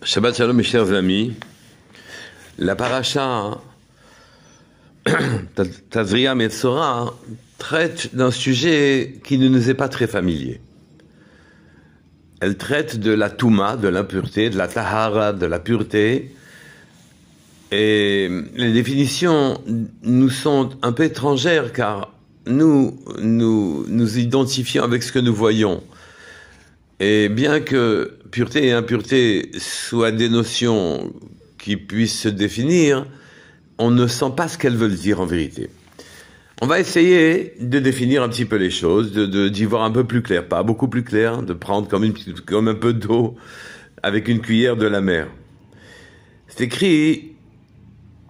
Shabbat Shalom mes chers amis, la paracha Tazria Metzora traite d'un sujet qui ne nous est pas très familier. Elle traite de la Touma, de l'impureté, de la Tahara, de la pureté. Et les définitions nous sont un peu étrangères car nous identifions avec ce que nous voyons. Et bien que pureté et impureté soient des notions qui puissent se définir, on ne sent pas ce qu'elles veulent dire en vérité. On va essayer de définir un petit peu les choses, d'y voir un peu plus clair, pas beaucoup plus clair, de prendre comme un peu d'eau avec une cuillère de la mer. C'est écrit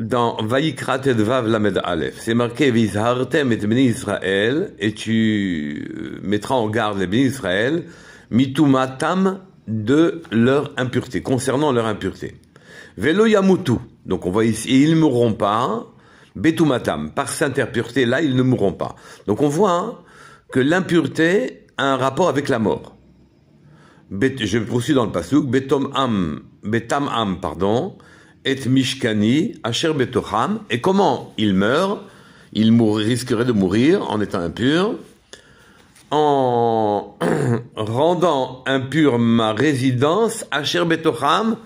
dans Vayikra Tedvav Lamed Aleph. C'est marqué Vizhartem et Bnei Israël, et tu mettras en garde les Bnei Israël mitumatam de leur impureté, concernant leur impureté. Velo yamutu, donc on voit ici, et ils ne mourront pas, betumatam, par cette impureté là, ils ne mourront pas. Donc on voit que l'impureté a un rapport avec la mort. Je poursuis dans le pasuk, betam am, et mishkani, asher betocham, et comment ils meurent, ils risqueraient de mourir en étant impurs, en rendant impure ma résidence, Asher Betocham,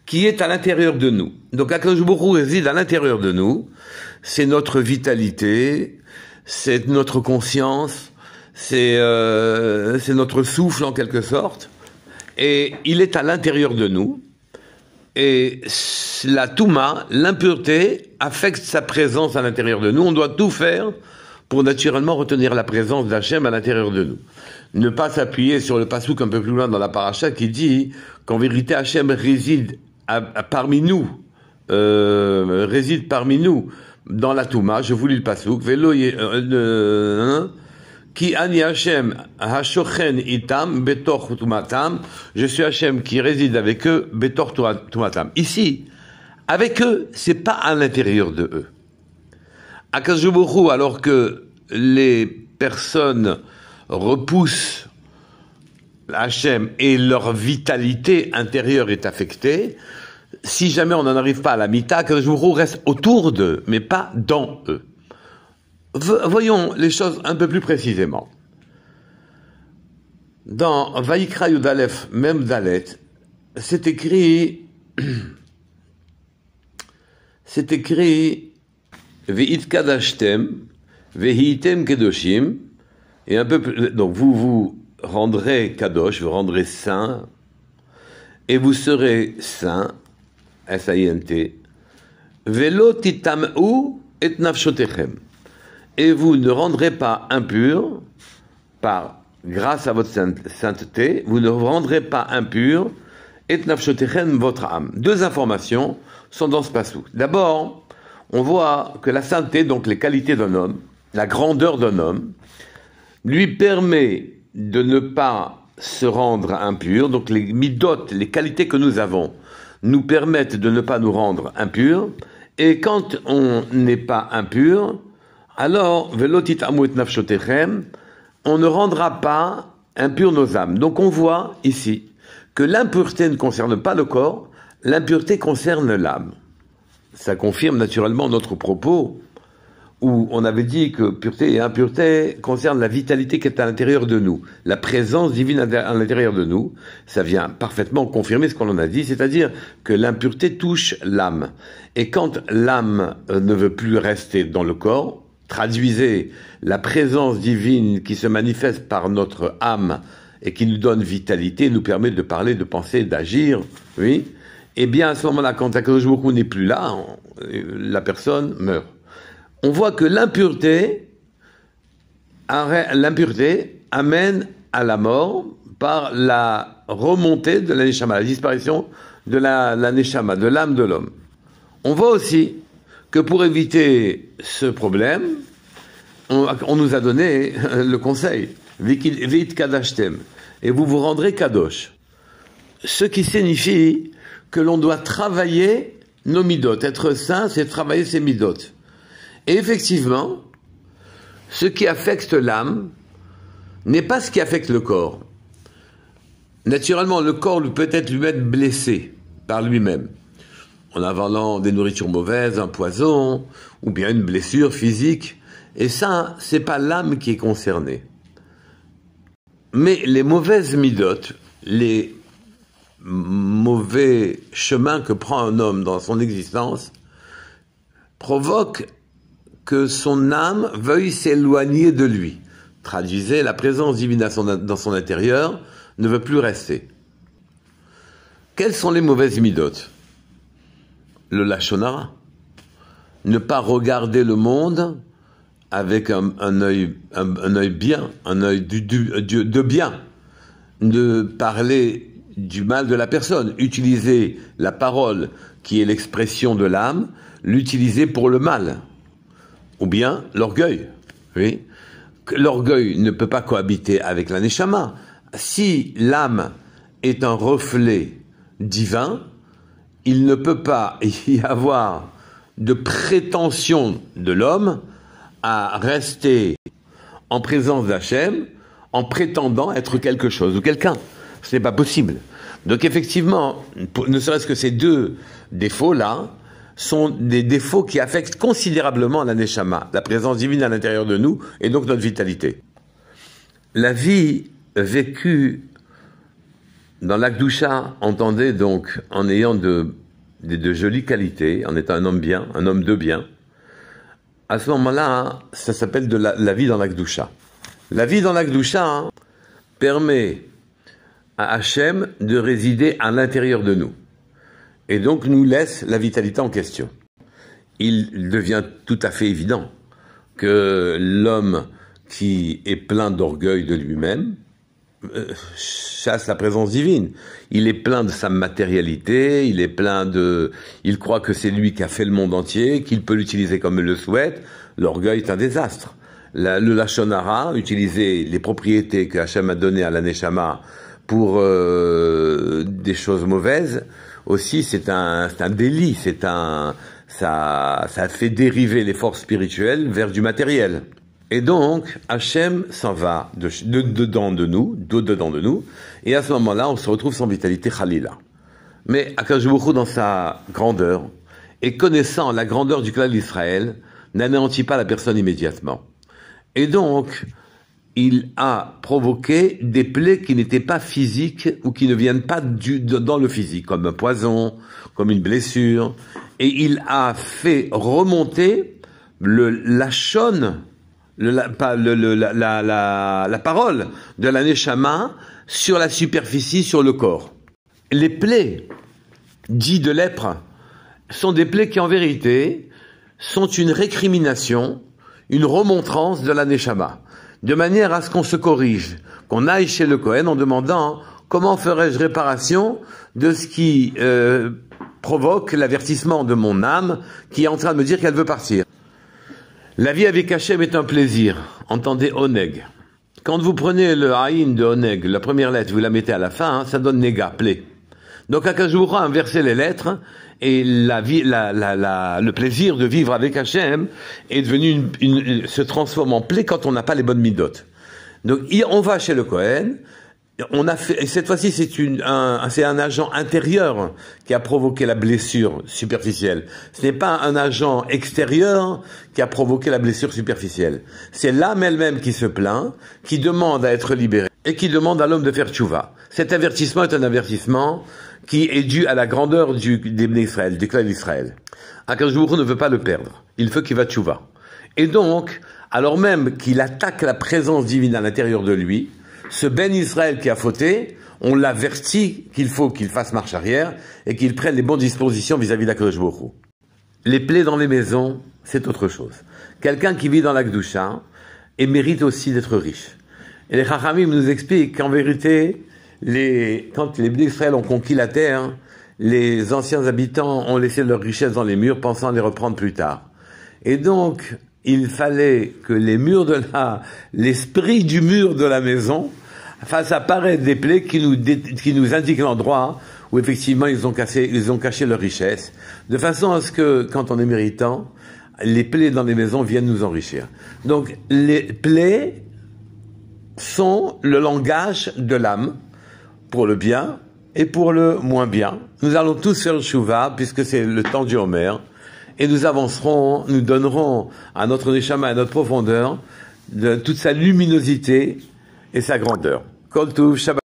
qui est à l'intérieur de nous. Donc Akadosh Baruch Hu réside à l'intérieur de nous, c'est notre vitalité, c'est notre conscience, c'est notre souffle en quelque sorte, et il est à l'intérieur de nous, et la Touma, l'impureté, affecte sa présence à l'intérieur de nous. On doit tout faire pour naturellement retenir la présence d'Hachem à l'intérieur de nous. Ne pas s'appuyer sur le passouk un peu plus loin dans la paracha qui dit qu'en vérité Hachem réside parmi nous, dans la Touma. Je vous lis le passouk. Ki ani Hachem hashochen itam betor tumatam. Je suis Hachem qui réside avec eux betor tumatam. Ici, avec eux, c'est pas à l'intérieur de eux. Akadosh Baruch Hu, alors que les personnes repoussent Hachem et leur vitalité intérieure est affectée, si jamais on n'en arrive pas à la mita, Akadosh Baruch Hu reste autour d'eux, mais pas dans eux. Voyons les choses un peu plus précisément. Dans Vayikra Yud Aleph, même Dalet, c'est écrit Ve'it kadashtem, ve'item kedoshim, et un peu plus, donc vous rendrez kadosh, vous rendrez saint, et vous serez saint, S-A-I-N-T, ve'lo titam'u et nafshotechem, et vous ne rendrez pas impur, grâce à votre sainteté, vous ne rendrez pas impur, et nafshotechem, votre âme. Deux informations sont dans ce passage. D'abord, on voit que la sainteté, donc les qualités d'un homme, la grandeur d'un homme, lui permet de ne pas se rendre impur. Donc les midot, les qualités que nous avons, nous permettent de ne pas nous rendre impurs. Et quand on n'est pas impur, alors, velotit amuet nafshotechem, on ne rendra pas impur nos âmes. Donc on voit ici que l'impureté ne concerne pas le corps, l'impureté concerne l'âme. Ça confirme naturellement notre propos où on avait dit que pureté et impureté concernent la vitalité qui est à l'intérieur de nous, la présence divine à l'intérieur de nous. Ça vient parfaitement confirmer ce qu'on en a dit, c'est-à-dire que l'impureté touche l'âme. Et quand l'âme ne veut plus rester dans le corps, traduisez la présence divine qui se manifeste par notre âme et qui nous donne vitalité, nous permet de parler, de penser, d'agir, oui. Eh bien, à ce moment-là, quand Akadosh Baruch Hu n'est plus là, la personne meurt. On voit que l'impureté amène à la mort par la remontée de la neshama, la disparition de la neshama, de l'âme de l'homme. On voit aussi que pour éviter ce problème, on nous a donné le conseil, Veit kadashtem, et vous vous rendrez kadosh. Ce qui signifie que l'on doit travailler nos midot. Être saint, c'est travailler ses midot. Et effectivement, ce qui affecte l'âme n'est pas ce qui affecte le corps. Naturellement, le corps peut être lui-même blessé. par lui-même, en avalant des nourritures mauvaises, un poison, ou bien une blessure physique. Et ça, c'est pas l'âme qui est concernée. Mais les mauvaises midotes, les mauvais chemins que prend un homme dans son existence, provoquent que son âme veuille s'éloigner de lui. Traduisez, la présence divine dans son intérieur ne veut plus rester. Quelles sont les mauvaises midotes? Le lashon hara. Ne pas regarder le monde avec un œil bien, un œil de bien. Ne parler du mal de la personne. Utiliser la parole qui est l'expression de l'âme, l'utiliser pour le mal. Ou bien l'orgueil. Oui. L'orgueil ne peut pas cohabiter avec la neshama. Si l'âme est un reflet divin, il ne peut pas y avoir de prétention de l'homme à rester en présence d'Hachem en prétendant être quelque chose ou quelqu'un. Ce n'est pas possible. Donc effectivement, ne serait-ce que ces deux défauts-là sont des défauts qui affectent considérablement la neshama, la présence divine à l'intérieur de nous et donc notre vitalité. La vie vécue dans l'Akdoucha, entendez donc en ayant de jolies qualités, en étant un homme bien, un homme de bien, à ce moment-là, ça s'appelle la vie dans l'Akdoucha. La vie dans l'Akdoucha permet à Hachem de résider à l'intérieur de nous. Et donc nous laisse la vitalité en question. Il devient tout à fait évident que l'homme qui est plein d'orgueil de lui-même chasse la présence divine. Il est plein de sa matérialité, il croit que c'est lui qui a fait le monde entier, qu'il peut l'utiliser comme il le souhaite. L'orgueil est un désastre. Le lashon hara, utiliser les propriétés que Hachem a données à la neshama pour des choses mauvaises, aussi c'est un délit, ça fait dériver les forces spirituelles vers du matériel. Et donc, Hachem s'en va dedans de nous, et à ce moment-là, on se retrouve sans vitalité Khalila. Mais Akadosh Baruch Hu, dans sa grandeur, et connaissant la grandeur du clan d'Israël, n'anéantit pas la personne immédiatement. Et donc, il a provoqué des plaies qui n'étaient pas physiques ou qui ne viennent pas dans le physique, comme un poison, comme une blessure, et il a fait remonter la parole de la neshama sur la superficie, sur le corps. Les plaies dites de lèpre sont des plaies qui en vérité sont une récrimination, une remontrance de la neshama, de manière à ce qu'on se corrige, qu'on aille chez le Kohen en demandant comment ferais-je réparation de ce qui provoque l'avertissement de mon âme qui est en train de me dire qu'elle veut partir. La vie avec Hachem est un plaisir. Entendez Oneg. Quand vous prenez le Haïn de Oneg, la première lettre, vous la mettez à la fin, ça donne Nega, plaie. Donc Akadosh Baruch Hu a inversé les lettres et le plaisir de vivre avec Hachem est devenu se transforme en plaie quand on n'a pas les bonnes midotes. Donc on va chez le Kohen. Et cette fois-ci, c'est un agent intérieur qui a provoqué la blessure superficielle. Ce n'est pas un agent extérieur qui a provoqué la blessure superficielle. C'est l'âme elle-même qui se plaint, qui demande à être libérée et qui demande à l'homme de faire tchouva. Cet avertissement est un avertissement qui est dû à la grandeur des Bnei Israël, du clan d'Israël. Akadosh Baruch Hu ne veut pas le perdre. Il veut qu'il va tchouva. Et donc, alors même qu'il attaque la présence divine à l'intérieur de lui, ce Ben Israël qui a fauté, on l'avertit qu'il faut qu'il fasse marche arrière et qu'il prenne les bonnes dispositions vis-à-vis d'Akadosh Baruch Hu. Les plaies dans les maisons, c'est autre chose. Quelqu'un qui vit dans la Kedusha et mérite aussi d'être riche. Et les Chachamim nous expliquent qu'en vérité, quand les Ben Israël ont conquis la terre, les anciens habitants ont laissé leurs richesses dans les murs, pensant les reprendre plus tard. Et donc, il fallait que l'esprit du mur de la maison fasse apparaître des plaies qui nous indiquent l'endroit où effectivement ils ont caché leur richesse, de façon à ce que, quand on est méritant, les plaies dans les maisons viennent nous enrichir. Donc, les plaies sont le langage de l'âme, pour le bien et pour le moins bien. Nous allons tous faire le Shuvah, puisque c'est le temps du Homer, et nous avancerons, nous donnerons à notre Neshama, à notre profondeur, toute sa luminosité et sa grandeur. Kol Tuv, Shabbat